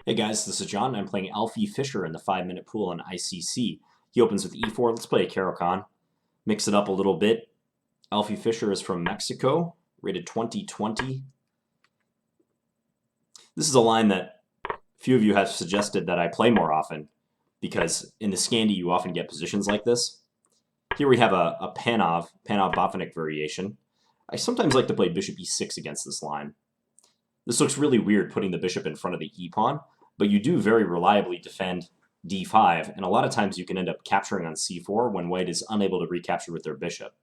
Hey guys, this is John. I'm playing Alfie-Fischer in the 5-minute pool on ICC. He opens with e4. Let's play a Caro-Kann. Mix it up a little bit. Alfie-Fischer is from Mexico, rated 2020. This is a line that a few of you have suggested that I play more often, because in the Scandi you often get positions like this. Here we have a Panov-Botvinnik Variation. I sometimes like to play bishop e6 against this line. This looks really weird putting the bishop in front of the e-pawn, but you do very reliably defend d5, and a lot of times you can end up capturing on c4 when white is unable to recapture with their bishop.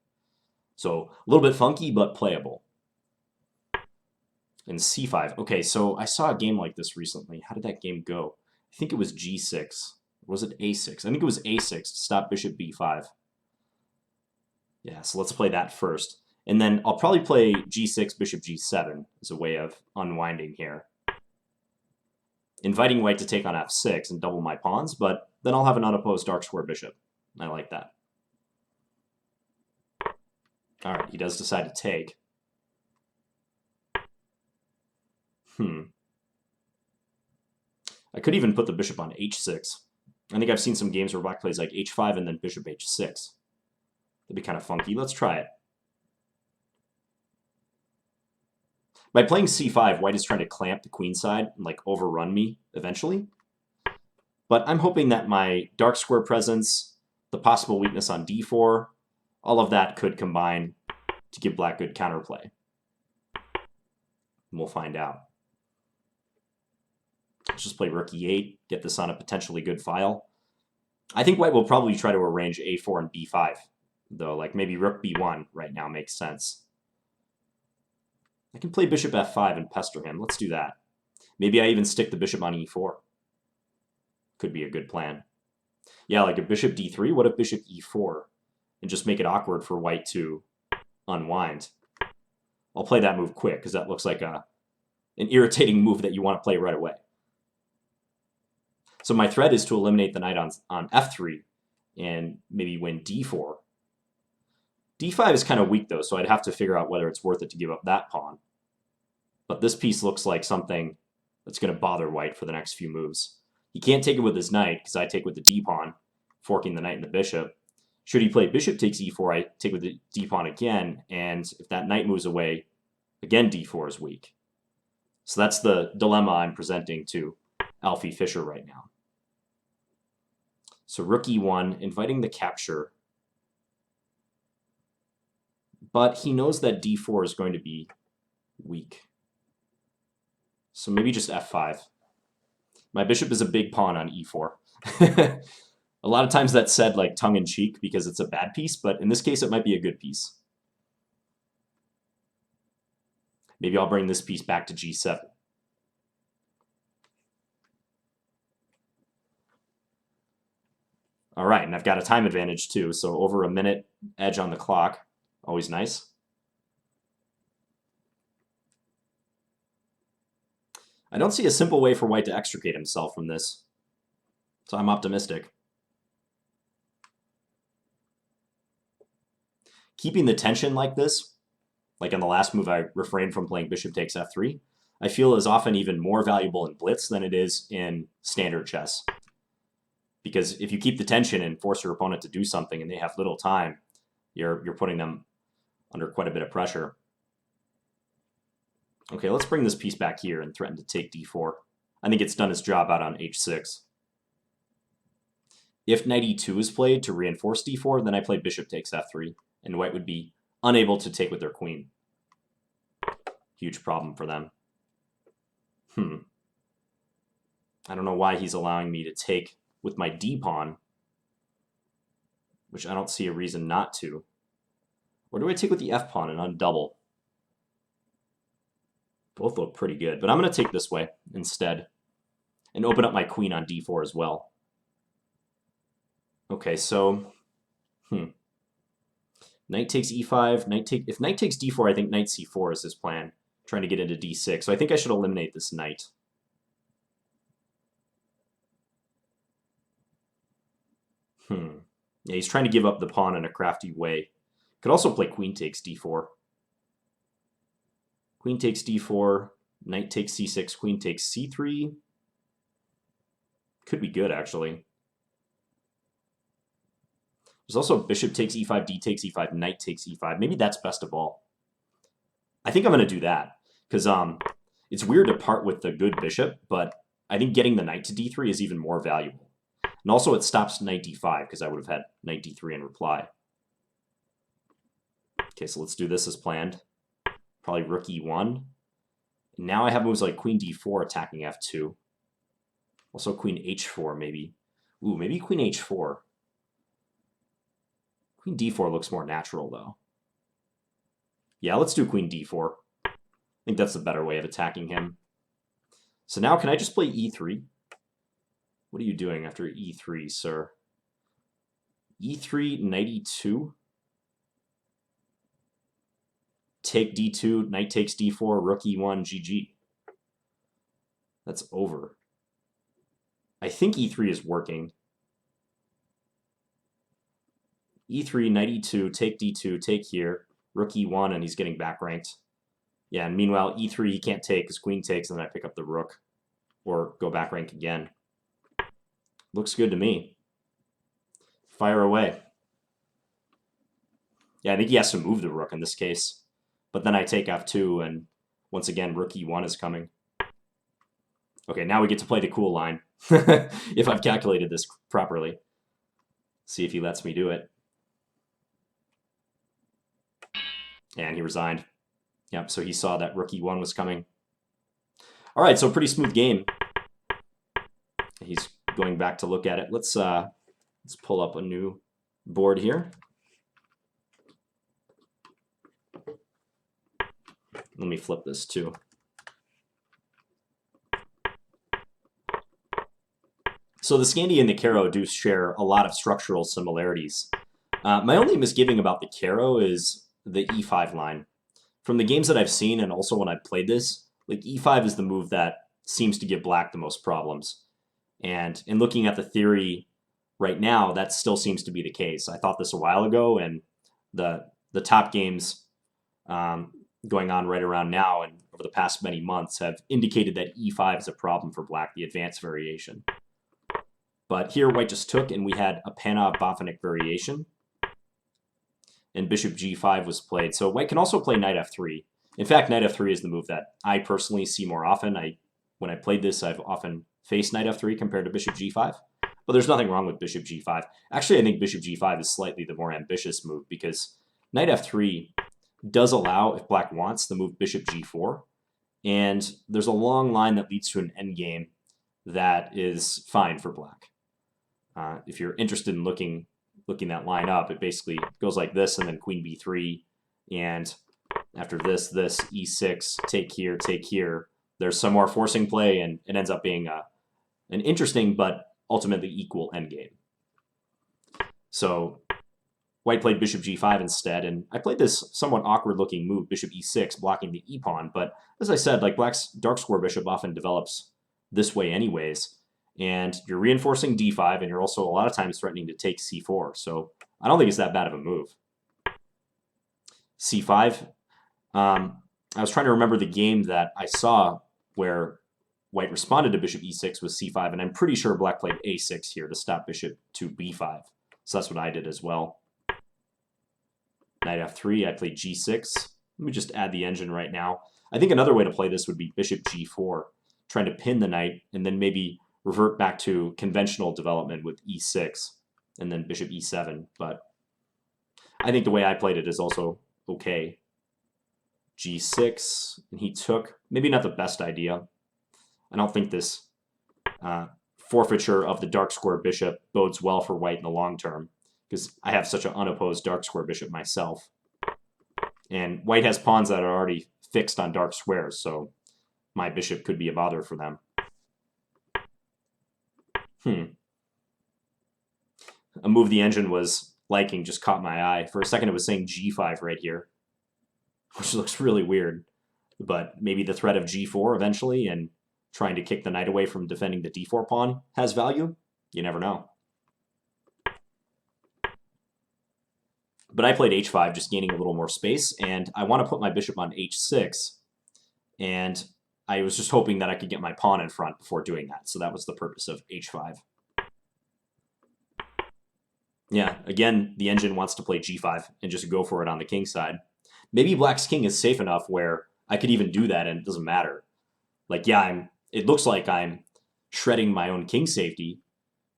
So a little bit funky, but playable. And c5. Okay, so I saw a game like this recently. How did that game go? I think it was g6. Or was it a6? I think it was a6 to stop bishop b5. Yeah, so let's play that first. And then I'll probably play g6, bishop g7 as a way of unwinding here. Inviting white to take on f6 and double my pawns, but then I'll have an unopposed dark square bishop. I like that. All right, he does decide to take. I could even put the bishop on h6. I think I've seen some games where black plays like h5 and then bishop h6. That'd be kind of funky. Let's try it. By playing c5, white is trying to clamp the queen side and like overrun me eventually. But I'm hoping that my dark square presence, the possible weakness on d4, all of that could combine to give black good counterplay. And we'll find out. Let's just play rook e8, get this on a potentially good file. I think white will probably try to arrange a4 and b5, though like maybe rook b1 right now makes sense. I can play bishop f5 and pester him. Let's do that. Maybe I even stick the bishop on e4. Could be a good plan. Yeah, like a bishop d3. What if bishop e4? And just make it awkward for white to unwind. I'll play that move quick, because that looks like an irritating move that you want to play right away. So my threat is to eliminate the knight on f3 and maybe win d4. d5 is kind of weak, though, so I'd have to figure out whether it's worth it to give up that pawn. But this piece looks like something that's going to bother white for the next few moves. He can't take it with his knight, because I take with the d-pawn, forking the knight and the bishop. Should he play bishop takes e4, I take with the d-pawn again, and if that knight moves away, again d4 is weak. So that's the dilemma I'm presenting to Alfie-Fischer right now. So rook e1, inviting the capture. But he knows that d4 is going to be weak. So maybe just f5. My bishop is a big pawn on e4. A lot of times that's said like tongue-in-cheek because it's a bad piece, but in this case it might be a good piece. Maybe I'll bring this piece back to g7. All right, and I've got a time advantage too, so over a minute edge on the clock. Always nice. I don't see a simple way for white to extricate himself from this, so I'm optimistic. Keeping the tension like this, like in the last move I refrained from playing bishop takes f3, I feel is often even more valuable in Blitz than it is in standard chess. Because if you keep the tension and force your opponent to do something and they have little time, you're putting them under quite a bit of pressure. Okay, let's bring this piece back here and threaten to take d4. I think it's done its job out on h6. If knight e2 is played to reinforce d4, then I play bishop takes f3, and white would be unable to take with their queen. Huge problem for them. I don't know why he's allowing me to take with my d-pawn, which I don't see a reason not to. Or do I take with the f-pawn and undouble? Both look pretty good, but I'm going to take this way instead and open up my queen on d4 as well. Okay, so knight takes e5, if knight takes d4, I think knight c4 is his plan, trying to get into d6. So I think I should eliminate this knight. Yeah, he's trying to give up the pawn in a crafty way. Could also play queen takes d4. Queen takes d4, knight takes c6, queen takes c3. Could be good, actually. There's also bishop takes e5, d takes e5, knight takes e5. Maybe that's best of all. I think I'm going to do that, because it's weird to part with the good bishop, but I think getting the knight to d3 is even more valuable. And also it stops knight d5, because I would have had knight d3 in reply. Okay, so let's do this as planned. Probably rook e1. Now I have moves like queen d4 attacking f2. Also queen h4, maybe. Ooh, maybe queen h4. Queen d4 looks more natural, though. Yeah, let's do queen d4. I think that's the better way of attacking him. So now can I just play e3? What are you doing after e3, sir? e3, knight e2. Take d2, knight takes d4, rook e1, GG. That's over. I think e3 is working. e3, knight e2, take d2, take here, rook e1, and he's getting back ranked. Yeah, and meanwhile, e3 he can't take because queen takes, and then I pick up the rook. Or go back rank again. Looks good to me. Fire away. Yeah, I think he has to move the rook in this case. But then I take f2, and once again, rook e1 is coming. Okay, now we get to play the cool line, if I've calculated this properly. See if he lets me do it. And he resigned. Yep, so he saw that rook e1 was coming. All right, so pretty smooth game. He's going back to look at it. Let's pull up a new board here. Let me flip this too. So the Scandi and the Caro do share a lot of structural similarities. My only misgiving about the Caro is the e5 line. From the games that I've seen, and also when I've played this, like e5 is the move that seems to give black the most problems. And in looking at the theory right now, that still seems to be the case. I thought this a while ago, and the top games going on right around now and over the past many months have indicated that e5 is a problem for black, the advanced variation. But here white just took, and we had a Panov-Botvinnik variation. And bishop g5 was played. So white can also play knight f3. In fact, knight f3 is the move that I personally see more often. When I played this, I've often faced knight f3 compared to bishop g5. But there's nothing wrong with bishop g5. Actually, I think bishop g5 is slightly the more ambitious move, because knight f3 does allow, if black wants, the move bishop g4. And there's a long line that leads to an endgame that is fine for black. If you're interested in looking that line up, it basically goes like this, and then queen b3, and after this, e6, take here. There's some more forcing play, and it ends up being an interesting but ultimately equal endgame. So white played bishop g5 instead, and I played this somewhat awkward-looking move, bishop e6, blocking the e-pawn, but as I said, like black's dark square bishop often develops this way anyways, and you're reinforcing d5, and you're also a lot of times threatening to take c4, so I don't think it's that bad of a move. c5. I was trying to remember the game that I saw where white responded to bishop e6 with c5, and I'm pretty sure black played a6 here to stop bishop to b5, so that's what I did as well. Knight f3, I played g6. Let me just add the engine right now. I think another way to play this would be bishop g4, trying to pin the knight, and then maybe revert back to conventional development with e6, and then bishop e7. But I think the way I played it is also okay. g6, and he took. Maybe not the best idea. I don't think this forfeiture of the dark square bishop bodes well for white in the long term, because I have such an unopposed dark square bishop myself. And white has pawns that are already fixed on dark squares, so my bishop could be a bother for them. A move the engine was liking just caught my eye. For a second it was saying g5 right here, which looks really weird. But maybe the threat of g4 eventually, and trying to kick the knight away from defending the d4 pawn has value. You never know. But I played h5, just gaining a little more space, and I want to put my bishop on h6. And I was just hoping that I could get my pawn in front before doing that. So that was the purpose of h5. Yeah, again, the engine wants to play g5 and just go for it on the king side. Maybe black's king is safe enough where I could even do that and it doesn't matter. Like, yeah, it looks like I'm shredding my own king safety,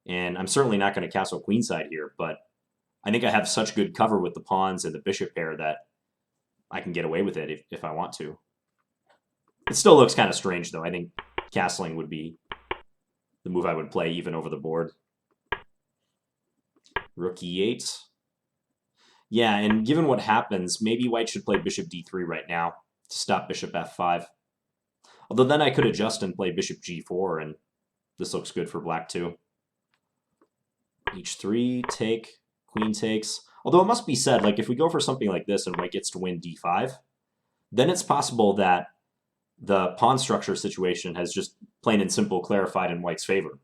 and I'm certainly not going to castle queenside here, but I think I have such good cover with the pawns and the bishop pair that I can get away with it if I want to. It still looks kind of strange, though. I think castling would be the move I would play even over the board. Rook e8. Yeah, and given what happens, maybe white should play bishop d3 right now to stop bishop f5. Although then I could adjust and play bishop g4, and this looks good for black too. h3, take, queen takes. Although it must be said, like if we go for something like this and white gets to win d5, then it's possible that the pawn structure situation has just plain and simple clarified in white's favor.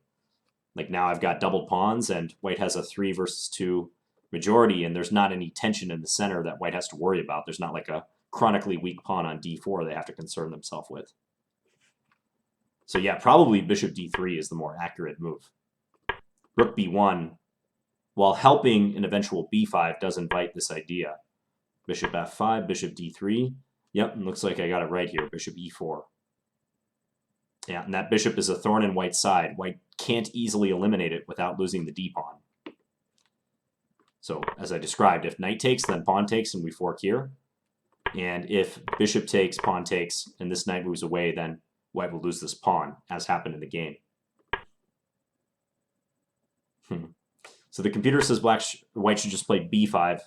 Like now I've got doubled pawns and white has a 3 versus 2 majority, and there's not any tension in the center that white has to worry about. There's not like a chronically weak pawn on d4 they have to concern themselves with. So yeah, probably bishop d3 is the more accurate move. Rook b1, while helping an eventual b5, does invite this idea. Bishop f5, bishop d3. Yep, looks like I got it right here, bishop e4. Yeah, and that bishop is a thorn in white's side. White can't easily eliminate it without losing the d-pawn. So, as I described, if knight takes, then pawn takes, and we fork here. And if bishop takes, pawn takes, and this knight moves away, then white will lose this pawn, as happened in the game. So the computer says white should just play b5,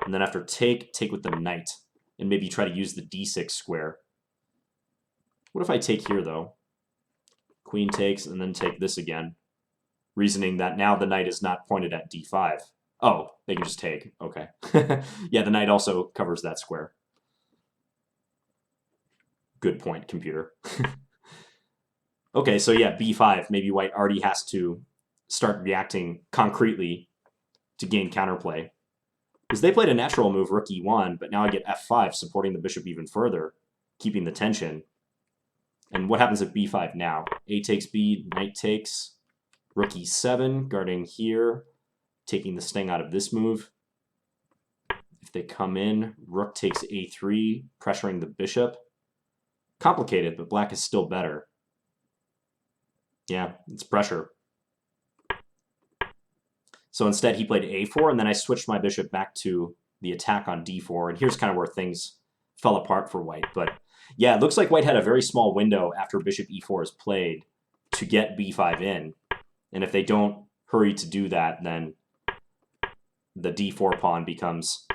and then after take with the knight, and maybe try to use the d6 square. What if I take here, though? Queen takes, and then take this again, reasoning that now the knight is not pointed at d5. Oh, they can just take. Okay. Yeah, the knight also covers that square. Good point, computer. Okay, so yeah, b5. Maybe white already has to start reacting concretely to gain counterplay. Because they played a natural move, rook e1, but now I get f5, supporting the bishop even further, keeping the tension. And what happens at b5 now? A takes b, knight takes, rook e7, guarding here, taking the sting out of this move. If they come in, rook takes a3, pressuring the bishop. Complicated, but black is still better. Yeah, it's pressure. So instead he played a4, and then I switched my bishop back to the attack on d4, and here's kind of where things fell apart for white. But yeah, it looks like white had a very small window after bishop e4 is played to get b5 in, and if they don't hurry to do that, then the d4 pawn becomes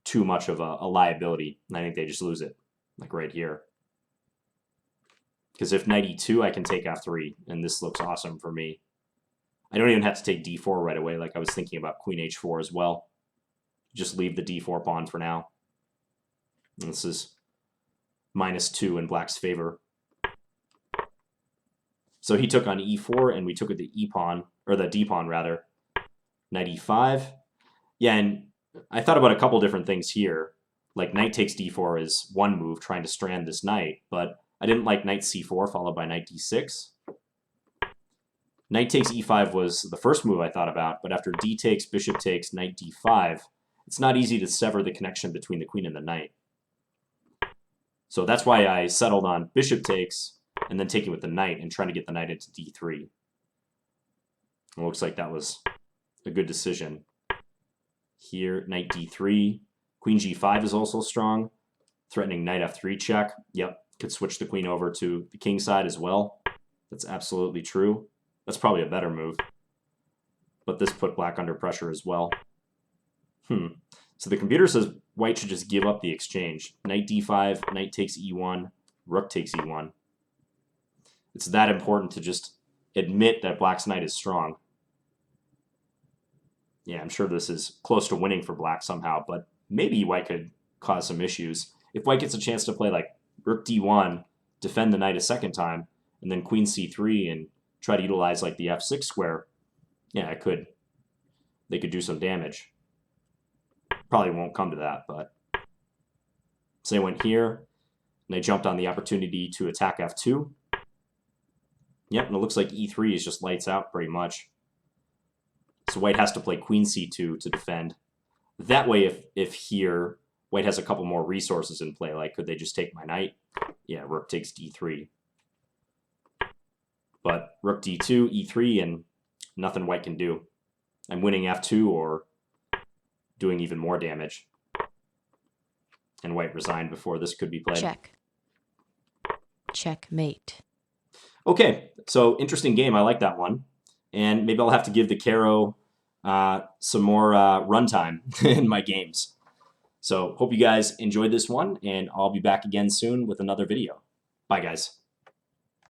too much of a liability, and I think they just lose it, like right here. Because if knight e2, I can take f3, and this looks awesome for me. I don't even have to take d4 right away, like I was thinking about queen h4 as well. Just leave the d4 pawn for now. And this is -2 in black's favor. So he took on e4, and we took with the e-pawn, or the d-pawn rather. Knight e5. Yeah, and I thought about a couple different things here. Like knight takes d4 is one move, trying to strand this knight, but I didn't like knight c4 followed by knight d6. Knight takes e5 was the first move I thought about, but after d takes, bishop takes, knight d5, it's not easy to sever the connection between the queen and the knight. So that's why I settled on bishop takes, and then taking with the knight and trying to get the knight into d3. It looks like that was a good decision. Here, knight d3. Queen g5 is also strong, threatening knight f3 check. Yep, could switch the queen over to the king side as well. That's absolutely true. That's probably a better move. But this put black under pressure as well. So the computer says white should just give up the exchange. Knight d5, knight takes e1, rook takes e1. It's that important to just admit that black's knight is strong. Yeah, I'm sure this is close to winning for black somehow, but maybe white could cause some issues. If white gets a chance to play like rook d1, defend the knight a second time, and then queen c3 and try to utilize like the f6 square, yeah, they could do some damage. Probably won't come to that, but so they went here. they jumped on the opportunity to attack f2. Yep, and it looks like e3 is just lights out pretty much. So white has to play queen c2 to defend. That way, if here, white has a couple more resources in play, like could they just take my knight? Yeah, rook takes d3. But rook d2, e3, and nothing white can do. I'm winning f2 or doing even more damage. And white resigned before this could be played. Check. Checkmate. Okay, so interesting game. I like that one. And maybe I'll have to give the Caro some more runtime in my games. So hope you guys enjoyed this one, and I'll be back again soon with another video. Bye, guys.